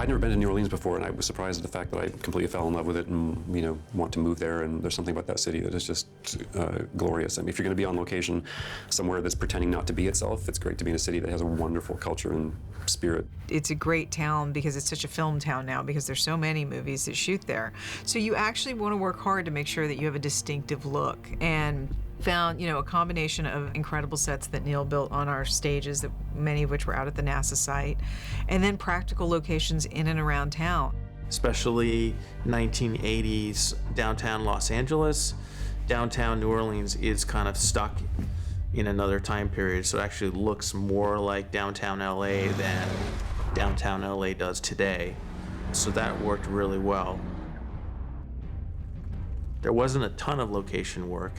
I'd never been to New Orleans before, and I was surprised at the fact that I completely fell in love with it and, want to move there. And there's something about that city that is just glorious. I mean, if you're going to be on location somewhere that's pretending not to be itself, it's great to be in a city that has a wonderful culture and spirit. It's a great town because it's such a film town now, because there's so many movies that shoot there. So you actually want to work hard to make sure that you have a distinctive look, and found, a combination of incredible sets that Neil built on our stages, that many of which were out at the NASA site, and then practical locations in and around town. Especially 1980s downtown Los Angeles, downtown New Orleans is kind of stuck in another time period, so it actually looks more like downtown LA than downtown LA does today. So that worked really well. There wasn't a ton of location work.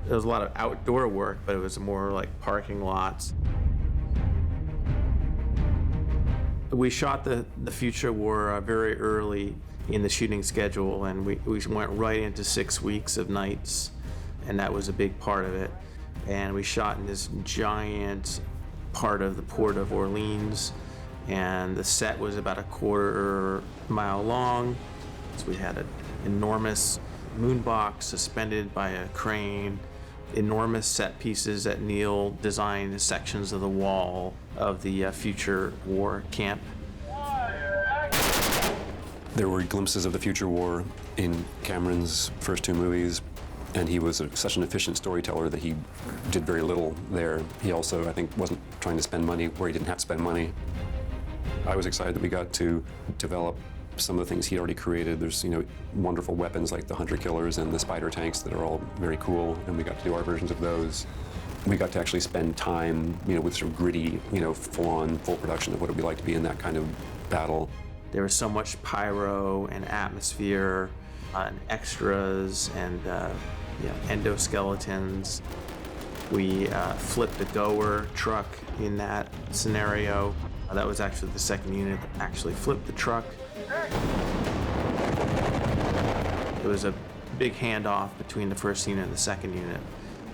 There was a lot of outdoor work, but it was more like parking lots. We shot the Future War very early in the shooting schedule, and we went right into 6 weeks of nights, and that was a big part of it. And we shot in this giant part of the Port of Orleans, and the set was about a quarter mile long. So we had an enormous moon box suspended by a crane, enormous set pieces that Neil designed sections of the wall of the Future War camp. There were glimpses of the Future War in Cameron's first 2 movies, and he was such an efficient storyteller that he did very little there. He also, I think, wasn't trying to spend money where he didn't have to spend money. I was excited that we got to develop some of the things he'd already created. There's, wonderful weapons like the Hunter Killers and the Spider tanks that are all very cool, and we got to do our versions of those. We got to actually spend time, with sort of gritty, full-on, full production of what it would be like to be in that kind of battle. There was so much pyro and atmosphere and extras and endoskeletons. We flipped a goer truck in that scenario. That was actually the second unit that actually flipped the truck. It was a big handoff between the first unit and the second unit,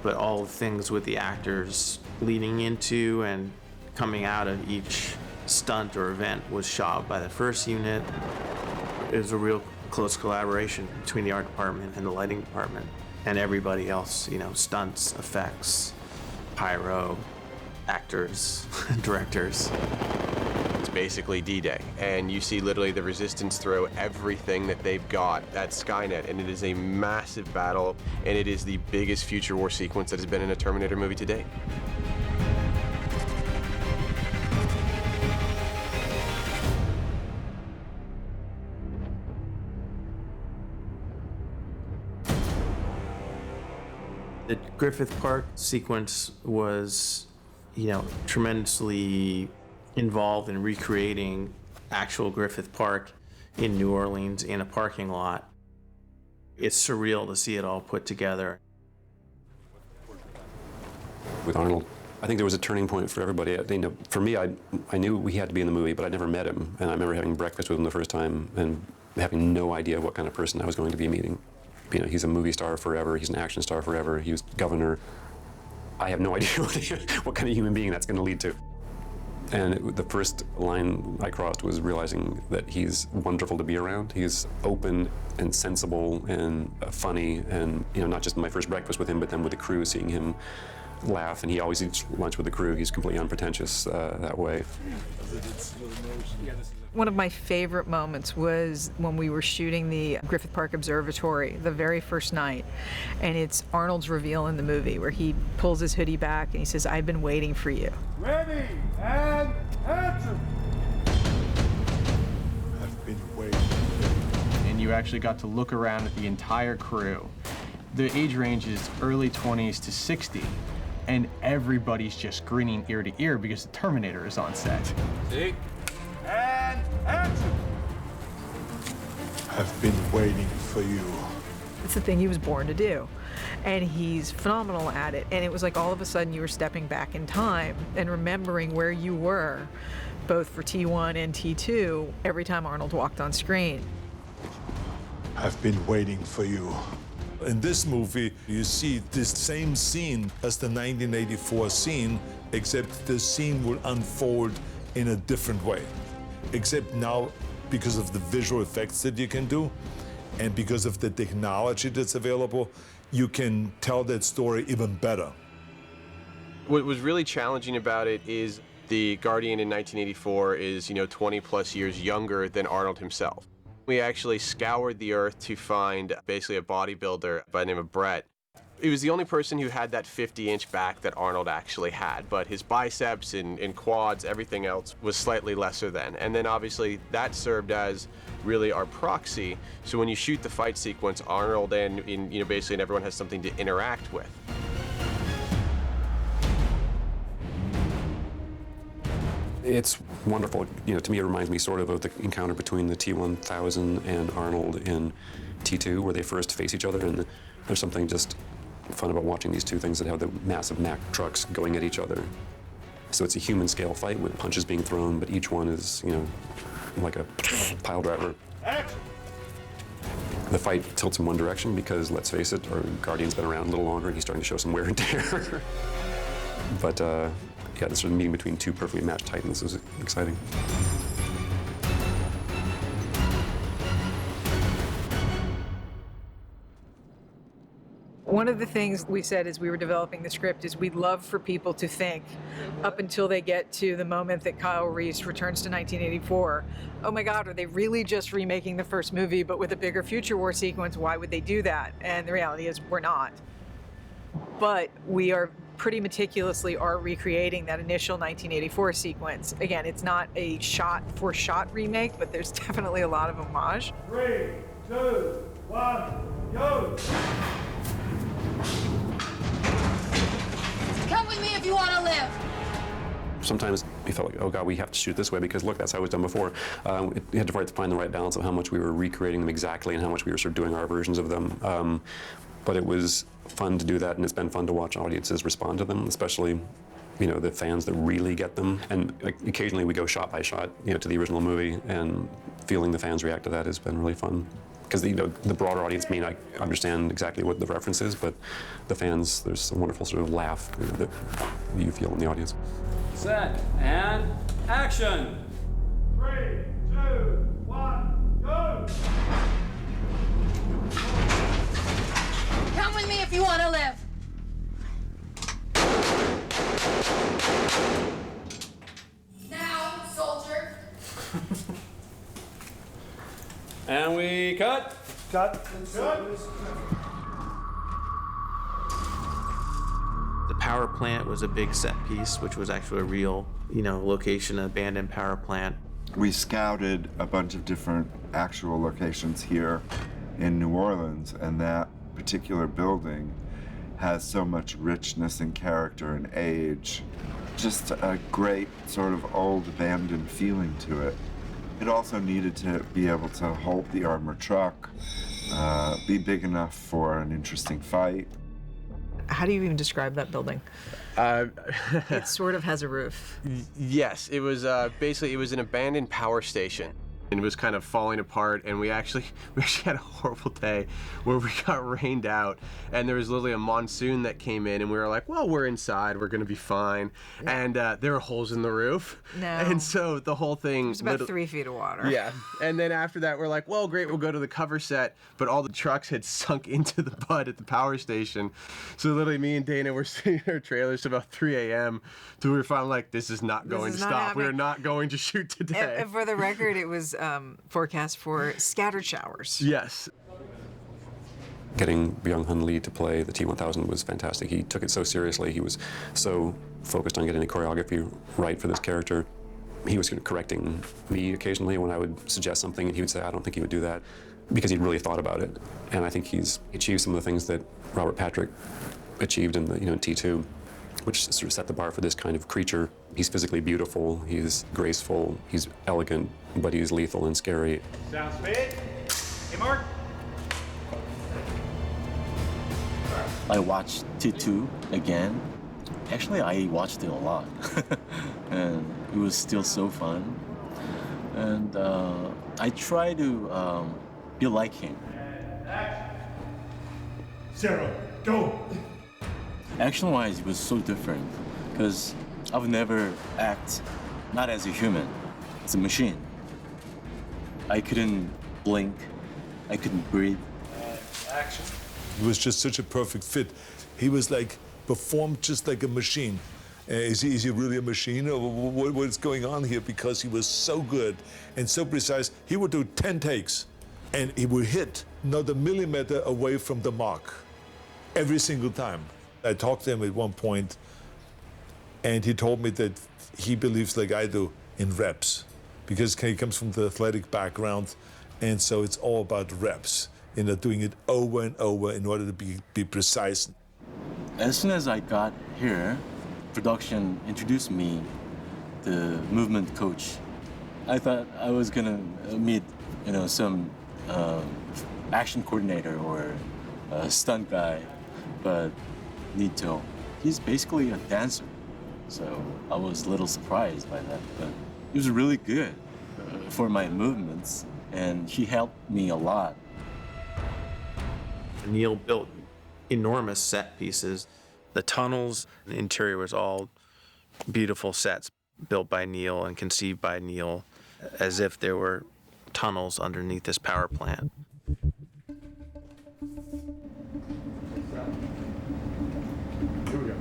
but all the things with the actors leading into and coming out of each stunt or event was shot by the first unit. It was a real close collaboration between the art department and the lighting department and everybody else, stunts, effects, pyro, actors, directors. It's basically D-Day, and you see literally the Resistance throw everything that they've got at Skynet, and it is a massive battle, and it is the biggest Future War sequence that has been in a Terminator movie to date. The Griffith Park sequence was, tremendously involved in recreating actual Griffith Park in New Orleans in a parking lot. It's surreal to see it all put together. With Arnold, I think there was a turning point for everybody. For me, I knew he had to be in the movie, but I'd never met him. And I remember having breakfast with him the first time and having no idea what kind of person I was going to be meeting. He's a movie star forever. He's an action star forever. He was governor. I have no idea what kind of human being that's going to lead to. And the first line I crossed was realizing that he's wonderful to be around. He's open and sensible and funny, and not just my first breakfast with him, but then with the crew, seeing him laugh, and he always eats lunch with the crew. He's completely unpretentious that way. One of my favorite moments was when we were shooting the Griffith Park Observatory the very first night, and it's Arnold's reveal in the movie where he pulls his hoodie back and he says, "I've been waiting for you." Ready and action! I've been waiting. And you actually got to look around at the entire crew. The age range is early 20s to 60, and everybody's just grinning ear to ear because the Terminator is on set. See? And action! I've been waiting for you. It's the thing he was born to do. And he's phenomenal at it. And it was like all of a sudden you were stepping back in time and remembering where you were, both for T1 and T2, every time Arnold walked on screen. I've been waiting for you. In this movie, you see this same scene as the 1984 scene, except the scene will unfold in a different way. Except now because of the visual effects that you can do and because of the technology that's available, you can tell that story even better. What was really challenging about it is the Guardian in 1984 is, 20 plus years younger than Arnold himself. We actually scoured the earth to find basically a bodybuilder by the name of Brett. He was the only person who had that 50-inch back that Arnold actually had, but his biceps and quads, everything else was slightly lesser than. And then obviously that served as really our proxy. So when you shoot the fight sequence, Arnold and basically everyone has something to interact with. It's wonderful. To me, it reminds me sort of the encounter between the T-1000 and Arnold in T2, where they first face each other, and there's something just fun about watching these two things that have the massive Mack trucks going at each other. So it's a human scale fight with punches being thrown, but each one is, like a pile driver. The fight tilts in one direction because, let's face it, our Guardian's been around a little longer and he's starting to show some wear and tear. But yeah, this sort of meeting between two perfectly matched titans is exciting. One of the things we said as we were developing the script is we'd love for people to think, up until they get to the moment that Kyle Reese returns to 1984, oh my God, are they really just remaking the first movie but with a bigger future war sequence? Why would they do that? And the reality is we're not. But we are pretty meticulously recreating that initial 1984 sequence. Again, it's not a shot-for-shot remake, but there's definitely a lot of homage. 3, 2, 1, go! Come with me if you want to live. Sometimes we felt like, oh God, we have to shoot this way because look, that's how it was done before. We had to find the right balance of how much we were recreating them exactly and how much we were sort of doing our versions of them. But it was fun to do that, and it's been fun to watch audiences respond to them, especially, the fans that really get them. And occasionally we go shot by shot, to the original movie, and feeling the fans react to that has been really fun. Because the broader audience may not understand exactly what the reference is, but the fans, there's a wonderful sort of laugh that you feel in the audience. Set and action! 3, 2, 1, go! Come with me if you want to live. Now, soldier. And we cut. Cut. The power plant was a big set piece, which was actually a real, location, an abandoned power plant. We scouted a bunch of different actual locations here in New Orleans, and that particular building has so much richness and character and age. Just a great sort of old abandoned feeling to it. It also needed to be able to hold the armored truck, be big enough for an interesting fight. How do you even describe that building? It sort of has a roof. Yes, it was basically, it was an abandoned power station. And it was kind of falling apart, and we actually had a horrible day where we got rained out, and there was literally a monsoon that came in, and we were like, well, we're inside, we're gonna be fine. And there were holes in the roof. No. And so the whole thing— There's about 3 feet of water. Yeah. And then after that, we're like, well, great, we'll go to the cover set, but all the trucks had sunk into the mud at the power station. So literally me and Dana were sitting in our trailers till about 3 a.m. till we were finally like, this is not going to stop. We are not going to shoot today. And for the record, it was forecast for scattered showers. Yes. Getting Byung-Hun Lee to play the T-1000 was fantastic. He took it so seriously. He was so focused on getting the choreography right for this character. He was correcting me occasionally when I would suggest something, and he would say, I don't think he would do that, because he'd really thought about it. And I think he's achieved some of the things that Robert Patrick achieved in in T2, which sort of set the bar for this kind of creature. He's physically beautiful, he's graceful, he's elegant, but he's lethal and scary. Sounds fit. Hey, Mark. I watched T2 again. Actually, I watched it a lot. And it was still so fun. And I try to be like him. Sarah, go. Action-wise, it was so different because I've never acted not as a human, as a machine. I couldn't blink. I couldn't breathe. Action. It was just such a perfect fit. He was like, performed just like a machine. Is he really a machine, or what's going on here? Because he was so good and so precise. He would do 10 takes, and he would hit not a millimeter away from the mark every single time. I talked to him at one point, and he told me that he believes, like I do, in reps, because he comes from the athletic background, and so it's all about reps, doing it over and over in order to be precise. As soon as I got here, production introduced me, the movement coach. I thought I was gonna meet, some action coordinator or a stunt guy, but Nito, he's basically a dancer. So I was a little surprised by that, but he was really good for my movements, and he helped me a lot. Neil built enormous set pieces. The tunnels, the interior was all beautiful sets built by Neil and conceived by Neil as if there were tunnels underneath this power plant. Here we go.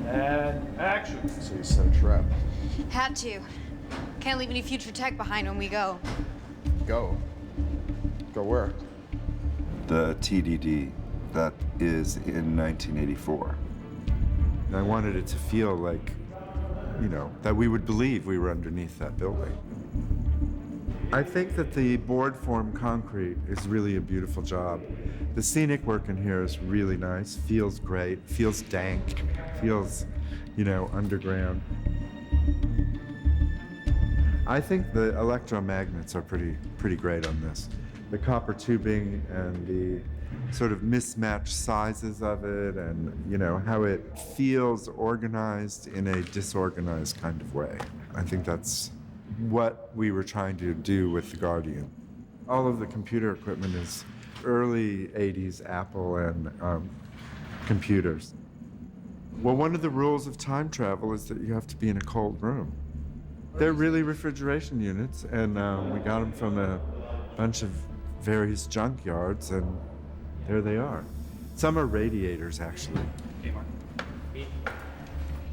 And action. So you set a trap. Had to. Can't leave any future tech behind when we go. Go. Go where? The TDD that is in 1984. And I wanted it to feel like, that we would believe we were underneath that building. I think that the board form concrete is really a beautiful job. The scenic work in here is really nice, feels great, feels dank, feels, underground. I think the electromagnets are pretty great on this. The copper tubing and the sort of mismatched sizes of it, and how it feels organized in a disorganized kind of way. I think that's what we were trying to do with the Guardian. All of the computer equipment is early 80s Apple and computers. Well, one of the rules of time travel is that you have to be in a cold room. They're really refrigeration units, and we got them from a bunch of various junkyards, and there they are. Some are radiators, actually.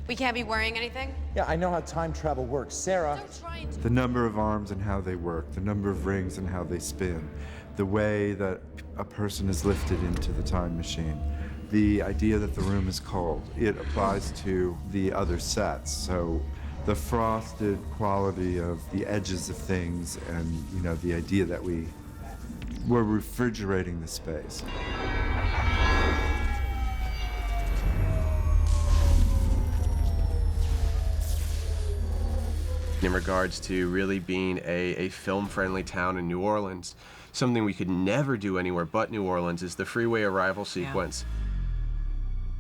We can't be wearing anything? Yeah, I know how time travel works. Sarah. The number of arms and how they work, the number of rings and how they spin, the way that a person is lifted into the time machine, the idea that the room is cold. It applies to the other sets. So the frosted quality of the edges of things, and the idea that we're refrigerating the space. In regards to really being a film-friendly town in New Orleans, something we could never do anywhere but New Orleans is the freeway arrival sequence.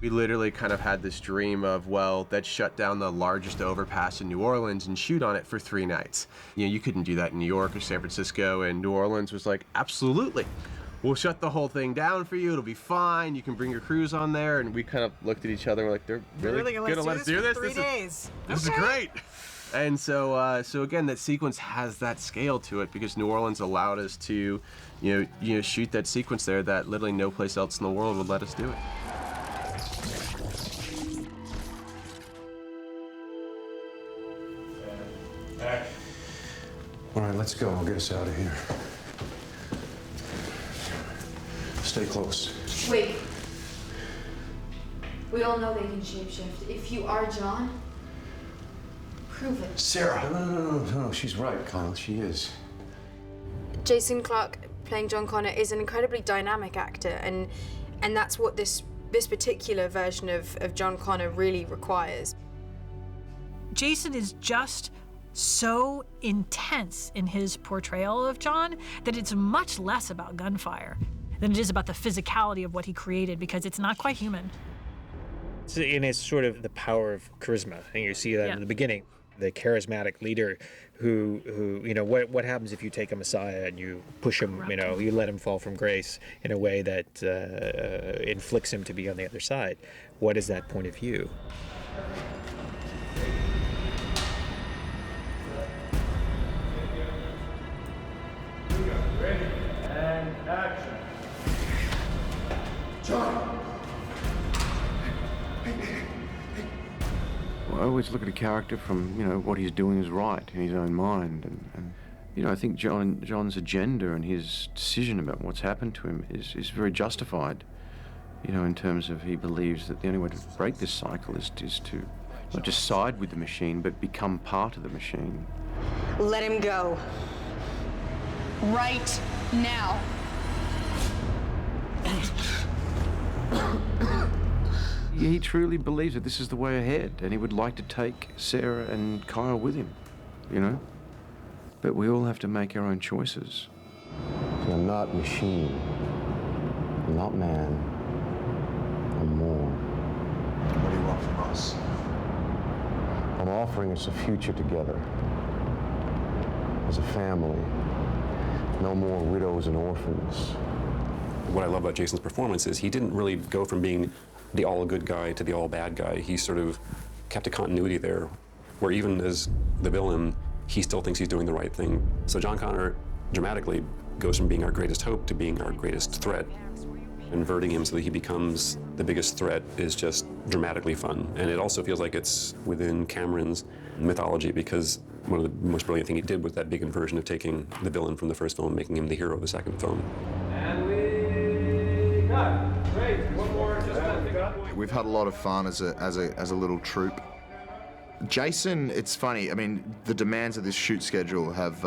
We literally kind of had this dream of, well, let's shut down the largest overpass in New Orleans and shoot on it for 3 nights. You couldn't do that in New York or San Francisco, and New Orleans was like, absolutely. We'll shut the whole thing down for you. It'll be fine. You can bring your crews on there. And we kind of looked at each other. We're like, they're really gonna let us do this? 3 days. This is great. And so again, that sequence has that scale to it because New Orleans allowed us to, shoot that sequence there that literally no place else in the world would let us do it. All right, let's go. I'll get us out of here. Stay close. Wait. We all know they can shapeshift. If you are John, prove it. Sarah! No, she's right, Kyle. She is. Jason Clarke, playing John Connor, is an incredibly dynamic actor, and that's what this particular version of John Connor really requires. Jason is just so intense in his portrayal of John that it's much less about gunfire than it is about the physicality of what he created, because it's not quite human. And it's sort of the power of charisma, and you see that in the beginning. The charismatic leader who what happens if you take a Messiah and you push him, you let him fall from grace in a way that inflicts him to be on the other side. What is that point of view? I always look at a character from, what he's doing is right in his own mind. And I think John's agenda and his decision about what's happened to him is very justified, in terms of he believes that the only way to break this cycle is to not just side with the machine, but become part of the machine. Let him go. Right now. He truly believes that this is the way ahead, and he would like to take Sarah and Kyle with him, But we all have to make our own choices. See, I'm not machine. I'm not man. I'm more. What do you want from us? I'm offering us a future together. As a family. No more widows and orphans. What I love about Jason's performance is he didn't really go from being the all good guy to the all bad guy. He sort of kept a continuity there, where even as the villain, he still thinks he's doing the right thing. So John Connor dramatically goes from being our greatest hope to being our greatest threat. Inverting him so that he becomes the biggest threat is just dramatically fun. And it also feels like it's within Cameron's mythology, because one of the most brilliant things he did was that big inversion of taking the villain from the first film and making him the hero of the second film. And we cut. Great. One more. We've had a lot of fun as a little troupe. Jason, it's funny. I mean, the demands of this shoot schedule have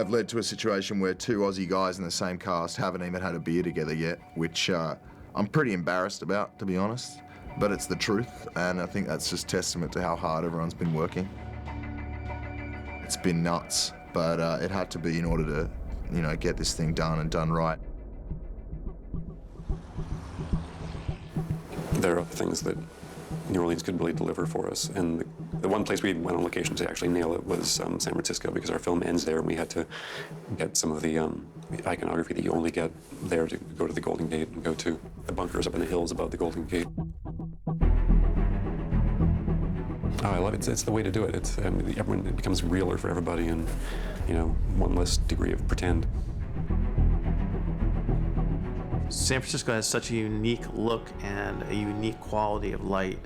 led to a situation where two Aussie guys in the same cast haven't even had a beer together yet, which I'm pretty embarrassed about, to be honest. But it's the truth, and I think that's just testament to how hard everyone's been working. It's been nuts, but it had to be in order to, get this thing done and done right. There are things that New Orleans could really deliver for us, and the one place we went on location to actually nail it was San Francisco, because our film ends there, and we had to get some of the iconography that you only get there to go to the Golden Gate and go to the bunkers up in the hills above the Golden Gate. Oh, I love it. It's the way to do it. It becomes realer for everybody, and one less degree of pretend. San Francisco has such a unique look and a unique quality of light.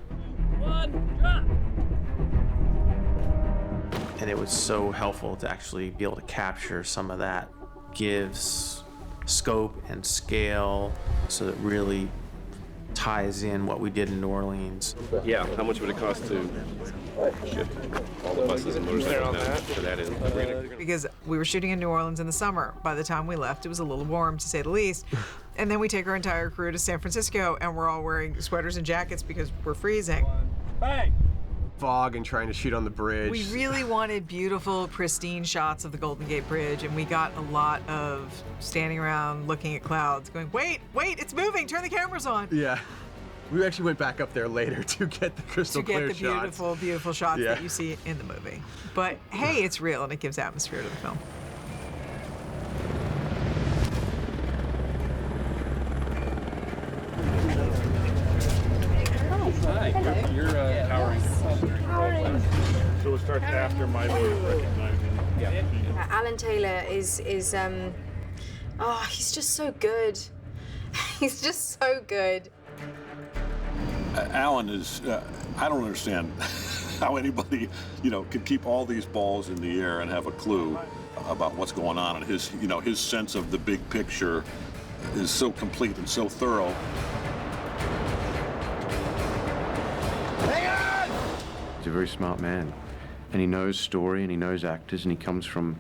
And it was so helpful to actually be able to capture some of that. Gives scope and scale, so that really ties in what we did in New Orleans. Yeah, how much would it cost to shift all the buses and motorcycles down to that end? Because we were shooting in New Orleans in the summer. By the time we left, it was a little warm, to say the least. And then we take our entire crew to San Francisco, and we're all wearing sweaters and jackets because we're freezing. Bang! Fog and trying to shoot on the bridge. We really wanted beautiful, pristine shots of the Golden Gate Bridge, and we got a lot of standing around looking at clouds going, wait, it's moving, turn the cameras on. Yeah. We actually went back up there later to get the crystal clear shots. To get the beautiful, beautiful shots that you see in the movie. But hey, it's real, and it gives atmosphere to the film. Hi, you're towering. So we'll start after my way of recognizing. Alan Taylor is he's just so good. He's just so good. Alan is, I don't understand how anybody, can keep all these balls in the air and have a clue about what's going on. And his sense of the big picture is so complete and so thorough. He's a very smart man, and he knows story, and he knows actors, and he comes from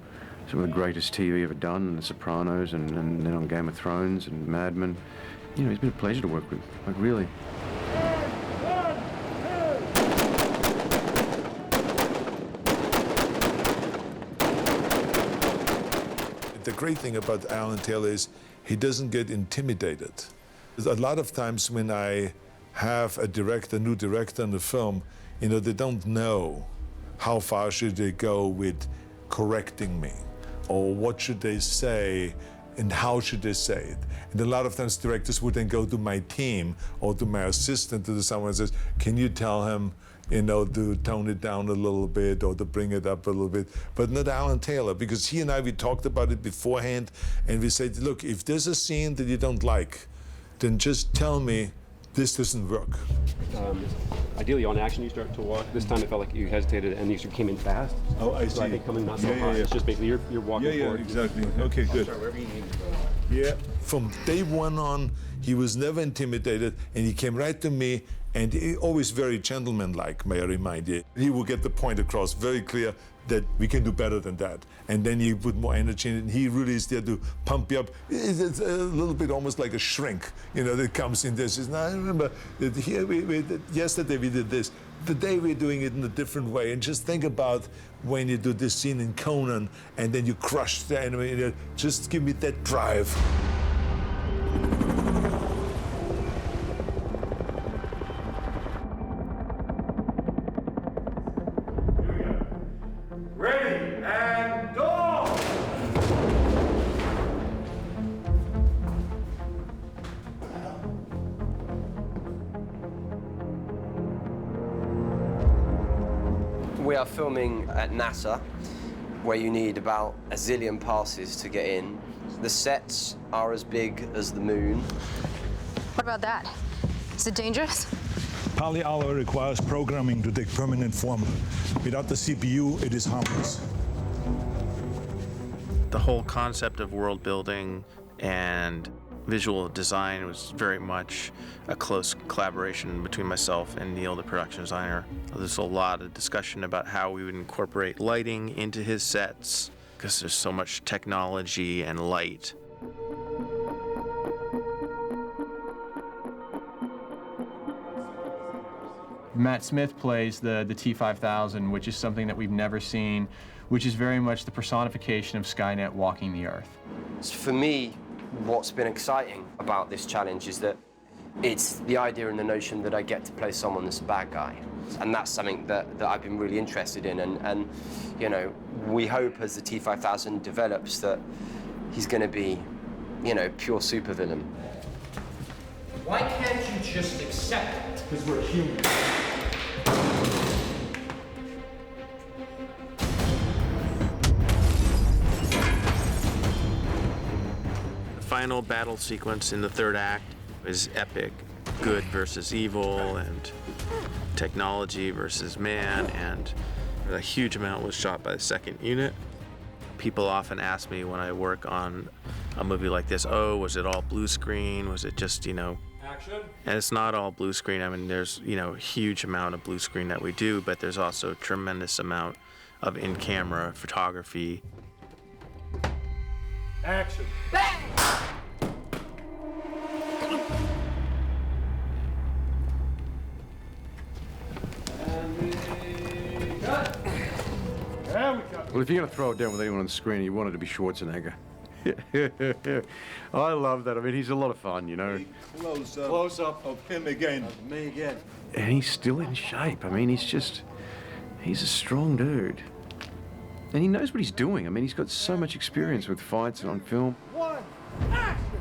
some of the greatest TV ever done, and The Sopranos, and then on Game of Thrones and Mad Men. He's been a pleasure to work with, like really. The great thing about Alan Taylor is he doesn't get intimidated. A lot of times when I have a new director in the film, they don't know how far should they go with correcting me, or what should they say and how should they say it. And a lot of times directors would then go to my team or to my assistant, to someone and says, can you tell him, to tone it down a little bit or to bring it up a little bit, but not Alan Taylor, because he and we talked about it beforehand, and we said, look, if there's a scene that you don't like, then just tell me this doesn't work. Ideally, on action, you start to walk. This time, it felt like you hesitated and you came in fast. Oh, I So I see. think coming not so Yeah, hard. yeah. It's just basically you're walking forward. Exactly. Okay, good. Yeah. From day one on, he was never intimidated, and he came right to me, and he always very gentlemanlike, may I remind you. He would get the point across very clear that we can do better than that. And then he put more energy in it, and he really is there to pump you up. It's a little bit almost like a shrink, that comes in there. Says, "Now I remember that here yesterday we did this. Today we're doing it in a different way." And just think about when you do this scene in Conan, and then you crush the enemy. Just give me that drive. Ready and go! We are filming at NASA, where you need about a zillion passes to get in. The sets are as big as the moon. What about that? Is it dangerous? Polyalloy requires programming to take permanent form. Without the CPU, it is harmless. The whole concept of world building and visual design was very much a close collaboration between myself and Neil, the production designer. There's a lot of discussion about how we would incorporate lighting into his sets, because there's so much technology and light. Matt Smith plays the T-5000, which is something that we've never seen, which is very much the personification of Skynet walking the Earth. For me, what's been exciting about this challenge is that it's the idea and the notion that I get to play someone that's a bad guy. And that's something that I've been really interested in. And we hope as the T-5000 develops that he's going to be, pure supervillain. Why can't you just accept it? Because we're human. The final battle sequence in the third act is epic. Good versus evil, and technology versus man, and a huge amount was shot by the second unit. People often ask me when I work on a movie like this, oh, was it all blue screen? Was it just, Action. And it's not all blue screen. I mean, there's, a huge amount of blue screen that we do, but there's also a tremendous amount of in-camera photography. Action. Well, if you're going to throw it down with anyone on the screen, you want it to be Schwarzenegger. I love that. I mean, he's a lot of fun, Close up of him again. Me again. And he's still in shape. I mean, he's a strong dude. And he knows what he's doing. I mean, he's got so much experience with fights and on film. One. Action.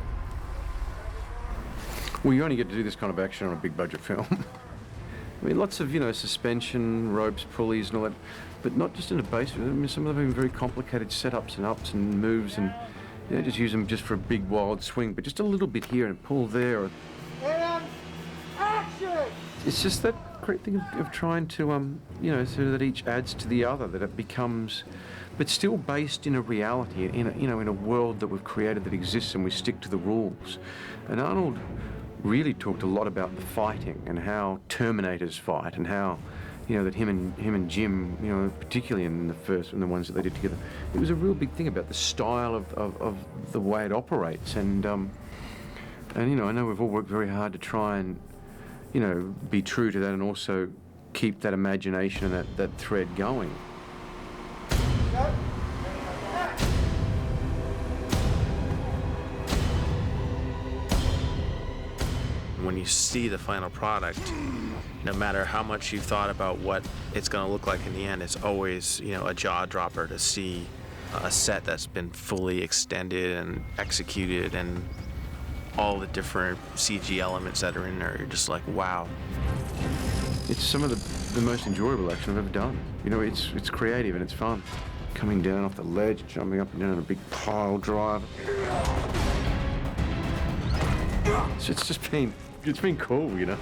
Well, you only get to do this kind of action on a big budget film. I mean, lots of, suspension, ropes, pulleys and all that, but not just in a base. I mean, some of them have very complicated setups and ups and moves, and just use them just for a big wild swing, but just a little bit here and pull there. And action. It's just that great thing of trying to, so that each adds to the other, that it becomes, but still based in a reality, in a world that we've created that exists, and we stick to the rules. And Arnold really talked a lot about the fighting and how Terminators fight, and how, that him and Jim, particularly in the ones that they did together, it was a real big thing about the style of the way it operates. And I know we've all worked very hard to try and, be true to that, and also keep that imagination and that thread going. When you see the final product, no matter how much you've thought about what it's going to look like in the end, it's always, a jaw dropper to see a set that's been fully extended and executed, and all the different CG elements that are in there. You're just like, wow. It's some of the most enjoyable action I've ever done. It's creative and it's fun. Coming down off the ledge, jumping up and down on a big pile driver. So it's been cool, you know.